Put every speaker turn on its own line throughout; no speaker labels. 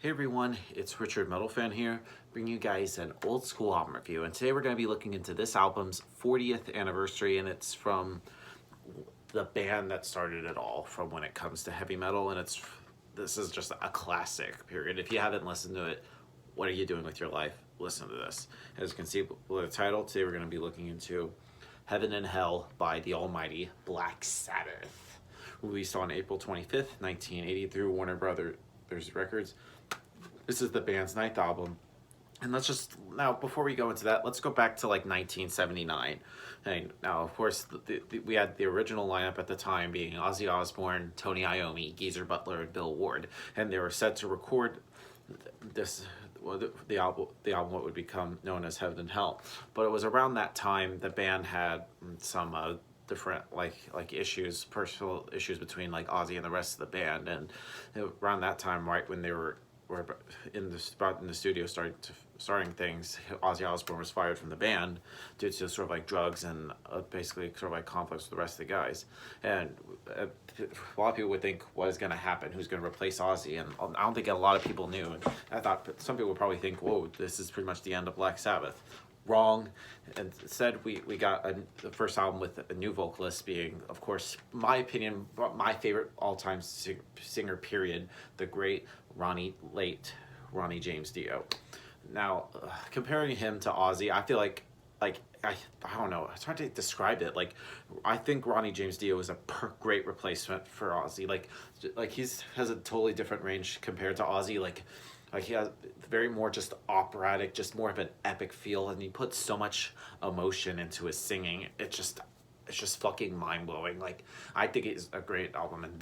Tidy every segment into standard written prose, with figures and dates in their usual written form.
Hey everyone, it's Richard Metal Fan here, bringing you guys an old school album review. And today we're going to be looking into this album's 40th anniversary, and it's from the band that started it all from when it comes to heavy metal. And this is just a classic, period. If you haven't listened to it, what are you doing with your life? Listen to this. As you can see with the title, today we're going to be looking into Heaven and Hell by the almighty Black Sabbath. Released on April 25th, 1980 through Warner Brothers Records. This is the band's ninth album. And now, before we go into that, let's go back to like 1979. And now, of course, we had the original lineup at the time being Ozzy Osbourne, Tony Iommi, Geezer Butler, and Bill Ward. And they were set to record the album what would become known as Heaven and Hell. But it was around that time the band had some different like issues, personal issues between like Ozzy and the rest of the band. And around that time, right when they were in the studio starting things, Ozzy Osbourne was fired from the band due to sort of like drugs and basically sort of like conflicts with the rest of the guys. And a lot of people would think, what is going to happen? Who's going to replace Ozzy? And I don't think a lot of people knew. And I thought some people would probably think, whoa, this is pretty much the end of Black Sabbath. Wrong. And instead we got the first album with a new vocalist being, of course, my opinion, my favorite all-time singer period, the great Ronnie James Dio. Now, comparing him to Ozzy, I feel like I don't know, it's hard to describe it. Like, I think Ronnie James Dio is a great replacement for Ozzy. Like has a totally different range compared to Ozzy. Like he has very more just operatic, just more of an epic feel, and he puts so much emotion into his singing. It's just fucking mind blowing. Like, I think it's a great album, and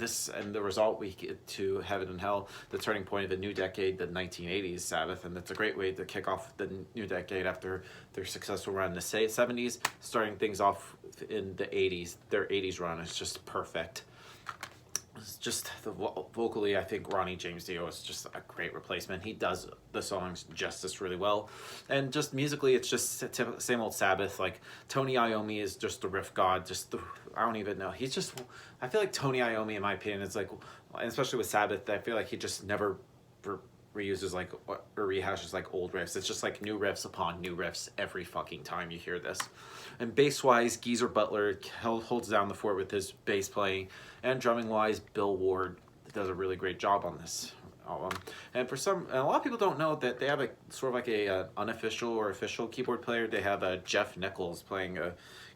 the result we get to Heaven and Hell, the turning point of a new decade, the 1980s Sabbath, and it's a great way to kick off the new decade after their successful run in the 70s, starting things off in the 80s. Their 80s run is just perfect. It's just vocally, I think Ronnie James Dio is just a great replacement. He does the songs justice really well, and just musically, it's just same old Sabbath. Like, Tony Iommi is just the riff god. I don't even know. I feel like Tony Iommi, in my opinion, is like, and especially with Sabbath, I feel like he just never reuses or rehashes like old riffs. It's just like new riffs upon new riffs every fucking time you hear this. And bass wise, Geezer Butler holds down the fort with his bass playing, and drumming wise, Bill Ward does a really great job on this album. And a lot of people don't know that they have a sort of like a unofficial or official keyboard player. They have Jeff Nichols playing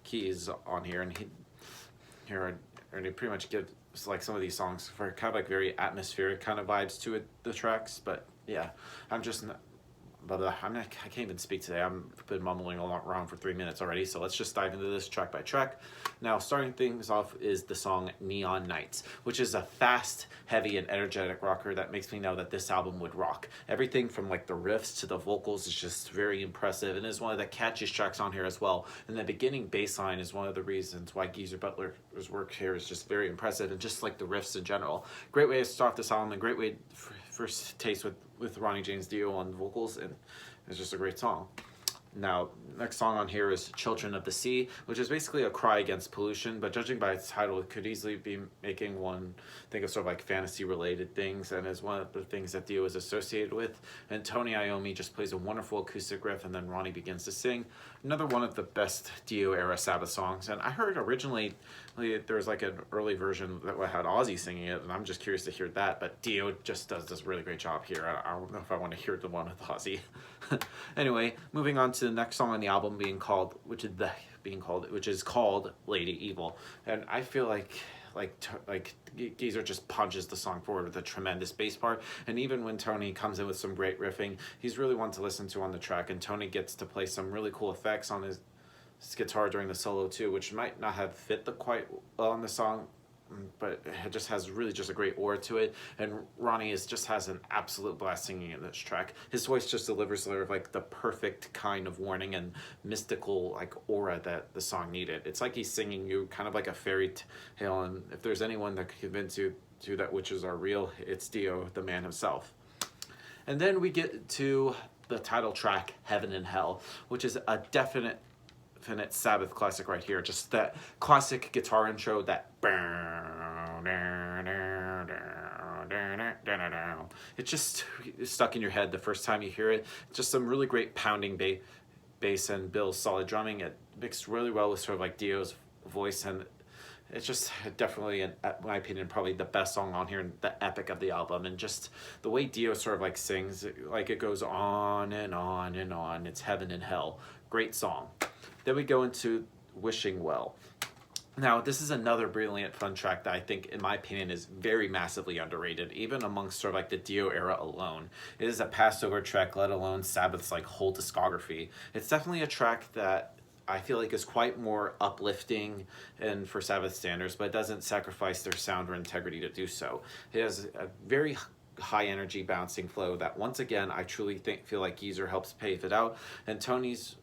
keys on here, and he pretty much gives like some of these songs for kind of like very atmospheric kind of vibes to the tracks. But yeah, I can't even speak today. I've been mumbling around for 3 minutes already, so let's just dive into this track by track. Now, starting things off is the song Neon Nights, which is a fast, heavy, and energetic rocker that makes me know that this album would rock. Everything from like the riffs to the vocals is just very impressive, and is one of the catchiest tracks on here as well. And the beginning bass line is one of the reasons why Geezer Butler's work here is just very impressive, and just like the riffs in general. Great way to start this album, and great way first taste with Ronnie James Dio on vocals, and it's just a great song. Now, next song on here is Children of the Sea, which is basically a cry against pollution, but judging by its title, it could easily be making one think of sort of like fantasy-related things, and is one of the things that Dio is associated with. And Tony Iommi just plays a wonderful acoustic riff, and then Ronnie begins to sing. Another one of the best Dio-era Sabbath songs, and I heard originally there was like an early version that had Ozzy singing it, and I'm just curious to hear that, but Dio just does this really great job here. I don't know if I want to hear the one with Ozzy. Anyway, moving on to the next song on the album which is called Lady Evil. And I feel like Geezer just punches the song forward with a tremendous bass part, and even when Tony comes in with some great riffing, he's really one to listen to on the track, and Tony gets to play some really cool effects on his guitar during the solo too, which might not have fit quite well on the song, but it just has really just a great aura to it. And Ronnie just has an absolute blast singing in this track. His voice just delivers sort of like the perfect kind of warning and mystical like aura that the song needed. It's like he's singing you kind of like a fairy tale, and if there's anyone that could convince you to that witches are real, it's Dio, the man himself. And then we get to the title track, Heaven and Hell, which is a definite Sabbath classic right here. Just that classic guitar intro, that It just stuck in your head the first time you hear it. Just some really great pounding bass and Bill's solid drumming. It mixed really well with sort of like Dio's voice, and it's just definitely, in my opinion, probably the best song on here and the epic of the album. And just the way Dio sort of like sings, like it goes on and on and on. It's heaven and hell. Great song. Then we go into Wishing Well. Now, this is another brilliant fun track that I think, in my opinion, is very massively underrated, even amongst sort of like the Dio era alone. It is a Passover track, let alone Sabbath's like whole discography. It's definitely a track that I feel like is quite more uplifting and for Sabbath standards, but it doesn't sacrifice their sound or integrity to do so. It has a very high energy bouncing flow that, once again, I truly feel like Geezer helps pave it out, and Tony's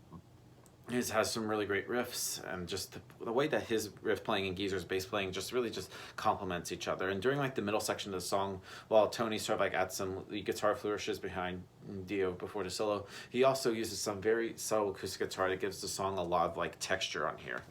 has some really great riffs, and just the way that his riff playing and Geezer's bass playing just really just complements each other. And during like the middle section of the song, while Tony sort of like adds some guitar flourishes behind Dio before the solo, he also uses some very subtle acoustic guitar that gives the song a lot of like texture on here.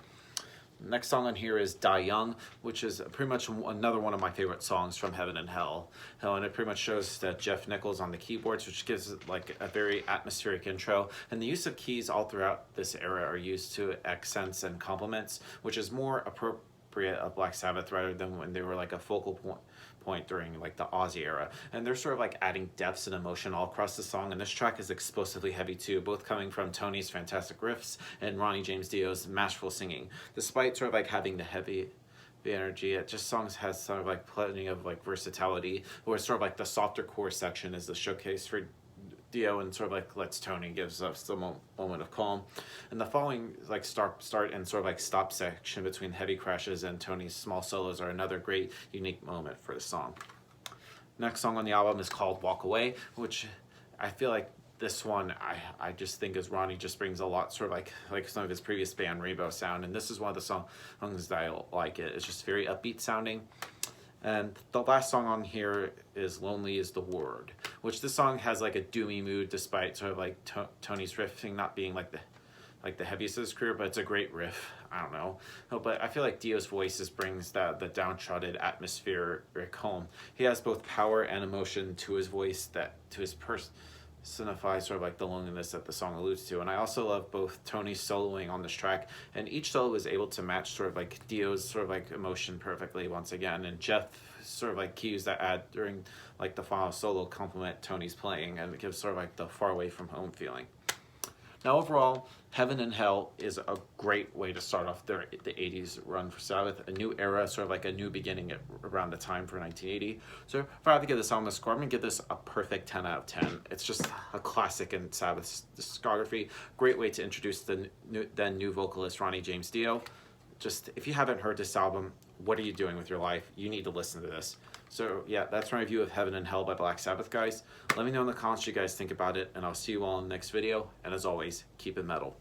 Next song on here is Die Young, which is pretty much another one of my favorite songs from Heaven and Hell. And it pretty much shows that Jeff Nichols on the keyboards, which gives it like a very atmospheric intro. And the use of keys all throughout this era are used to accents and complements, which is more appropriate of Black Sabbath rather than when they were like a focal point during like the Ozzy era. And they're sort of like adding depths and emotion all across the song, and this track is explosively heavy too, both coming from Tony's fantastic riffs and Ronnie James Dio's masterful singing. Despite sort of like having the heavy energy, it just songs has sort of like plenty of like versatility, where sort of like the softer core section is the showcase for Dio and sort of like lets Tony, gives us the moment of calm. And the following like start and sort of like stop section between heavy crashes and Tony's small solos are another great unique moment for the song. Next song on the album is called Walk Away, which I feel like this one I just think as Ronnie just brings a lot sort of like some of his previous band Rainbow sound, and this is one of the songs that I like. It's just very upbeat sounding. And the last song on here is Lonely Is the Word, which this song has like a doomy mood despite sort of like Tony's riffing not being like the heaviest of his career, but it's a great riff. I don't know. But I feel like Dio's voice just brings the downtrodden atmospheric home. He has both power and emotion to his voice that to his personifies sort of like the loneliness that the song alludes to. And I also love both Tony's soloing on this track, and each solo is able to match sort of like Dio's sort of like emotion perfectly once again. And Jeff sort of like cues that add during like the final solo complement Tony's playing, and it gives sort of like the far away from home feeling. Now overall, Heaven and Hell is a great way to start off the 80s run for Sabbath, a new era, sort of like a new beginning around the time for 1980. So if I have to give this album a score, I'm going to give this a perfect 10 out of 10. It's just a classic in Sabbath's discography. Great way to introduce the then new vocalist Ronnie James Dio. Just, if you haven't heard this album, what are you doing with your life? You need to listen to this. So yeah, that's my review of Heaven and Hell by Black Sabbath, guys. Let me know in the comments what you guys think about it, and I'll see you all in the next video. And as always, keep it metal.